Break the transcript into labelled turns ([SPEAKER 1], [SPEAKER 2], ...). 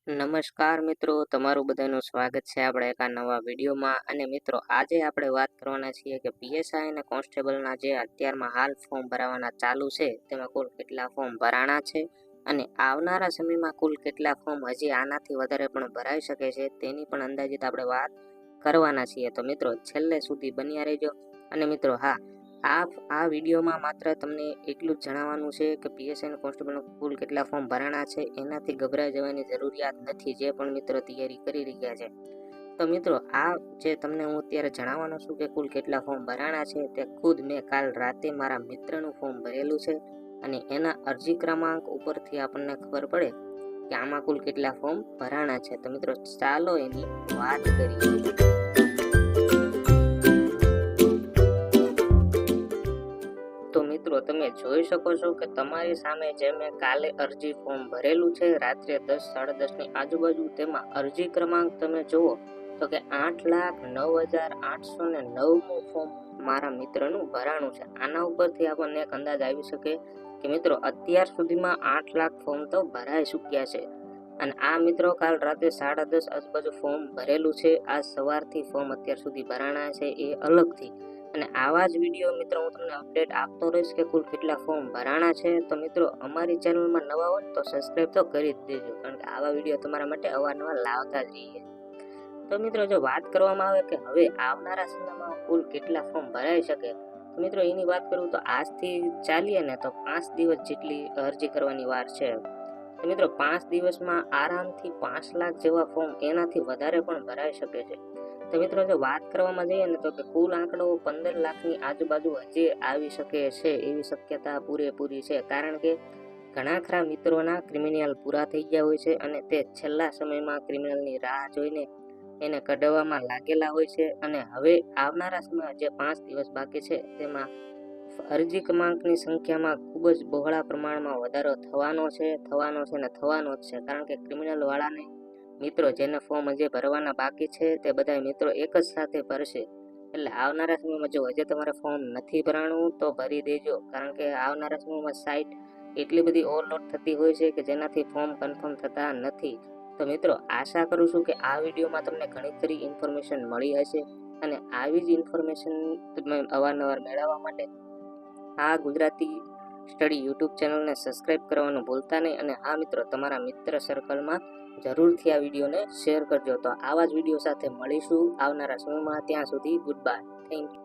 [SPEAKER 1] નમસ્કાર મિત્રો, તમારું બધાનું સ્વાગત છે આપણે એક આ નવા વિડીયોમાં. અને મિત્રો, આજે આપણે વાત કરવાના છીએ કે પીએસઆઈ અને કોન્સ્ટેબલના જે અત્યારમાં હાલ ફોર્મ ભરાવાના ચાલુ છે તેમાં કુલ કેટલા ફોર્મ ભરાણા છે અને આવનારા સમયમાં કુલ કેટલા ફોર્મ હજી આનાથી વધારે પણ ભરાઈ શકે છે તેની પણ અંદાજિત આપણે વાત કરવાના છીએ. તો મિત્રો, છેલ્લે સુધી બન્યા રહેજો. અને મિત્રો, હા, આ વિડીયોમાં માત્ર તમને એટલું જ જણાવવાનું છે કે પીએસઆઈ અને કોન્સ્ટેબલના કુલ કેટલા ફોર્મ ભરાણા છે. એનાથી ગભરાઈ જવાની જરૂરિયાત નથી, જે પણ મિત્રો તૈયારી કરી રહ્યા છે. તો મિત્રો, આ જે તમને હું અત્યારે જણાવવાનો છું કે કુલ કેટલા ફોર્મ ભરાણા છે, તે ખુદ મેં કાલ રાતે મારા મિત્રનું ફોર્મ ભરેલું છે અને એના અરજી ક્રમાંક ઉપરથી આપણને ખબર પડે કે આમાં કુલ કેટલા ફોર્મ ભરાણા છે. તો મિત્રો, ચાલો એની વાત કરીએ. તો મિત્રો, તમે જોઈ શકો છો કે તમારી સામે જે મેં કાલે અરજી ફોર્મ ભરેલું છે રાત્રે 10 10:30 ની આજુબાજુ, તેમાં અરજી ક્રમાંક તમે જુઓ તો કે 8,09,809મું ફોર્મ મારા મિત્રનું ભરાણું છે. આના ઉપરથી આપણને એક અંદાજ આવી શકે કે મિત્રો અત્યાર સુધીમાં 8 લાખ ફોર્મ તો ભરાઈ ચૂક્યા છે. અને આ મિત્રો કાલ રાતે 10:30 આજુબાજુ ફોર્મ ભરેલું છે. આજ સવારથી ફોર્મ અત્યાર સુધી ભરાણા છે એ અલગથી. અને આવા જ વિડીયો મિત્રો હું તમને અપડેટ આપતો રહીશ કે કુલ કેટલા ફોર્મ ભરાણા છે. તો મિત્રો, અમારી ચેનલમાં નવા હોય તો સબસ્ક્રાઈબ તો કરી જ દેજો, કારણ કે આવા વિડીયો તમારા માટે અવારનવાર લાવતા જ રહીએ. તો મિત્રો, જો વાત કરવામાં આવે કે હવે આવનારા સમયમાં કુલ કેટલા ફોર્મ ભરાઈ શકે, તો મિત્રો એની વાત કરું તો આજથી ચાલીએ ને તો 5 દિવસ જેટલી અરજી કરવાની વાર છે. તો મિત્રો, 5 દિવસમાં આરામથી 5 લાખ જેવા ફોર્મ, એનાથી વધારે પણ ભરાઈ શકે છે. તો મિત્રો, જો વાત કરવામાં જઈએ ને તો કે કુલ આંકડો 15 લાખની આજુબાજુ હજી આવી શકે છે એવી શક્યતા પૂરેપૂરી છે, કારણ કે ઘણા ખરા મિત્રોના ક્રિમિનલ પૂરા થઈ ગયા હોય છે અને તે છેલ્લા સમયમાં ક્રિમિનલની રાહ જોઈને એને કઢાવવામાં લાગેલા હોય છે. અને હવે આવનારા સમયમાં જે 5 દિવસ બાકી છે તેમાં અરજી ક્રમાંકની સંખ્યામાં ખૂબ જ બહોળા પ્રમાણમાં વધારો થવાનો છે ને થવાનો જ છે, કારણ કે ક્રિમિનલ વાળાને મિત્રો જેને ફોર્મ હજી ભરવાના બાકી છે તે બધા મિત્રો એક જ સાથે ભરશે. એટલે આવનારા સમયમાં જો હજી તમારે ફોર્મ નથી ભરાણું તો ભરી દેજો, કારણ કે આવનારા સમયમાં સાઇટ એટલી બધી ઓવરલોડ થતી હોય છે કે જેનાથી ફોર્મ કન્ફર્મ થતા નથી. તો મિત્રો, આશા કરું છું કે આ વિડીયોમાં તમને ઘણી ખરી ઇન્ફોર્મેશન મળી હશે. અને આવી જ ઇન્ફોર્મેશન તમે અવારનવાર મેળવવા માટે આ ગુજરાતી સ્ટડી યુટ્યુબ ચેનલને સબસ્ક્રાઇબ કરવાનું ભૂલતા નહીં. અને હા મિત્રો, તમારા મિત્ર સર્કલમાં જરૂરથી આ વિડીયોને શેર કરજો. તો આવા જ વિડીયો સાથે મળીશું આવનારા સમયમાં. ત્યાં સુધી ગુડ બાય, થેન્ક યુ.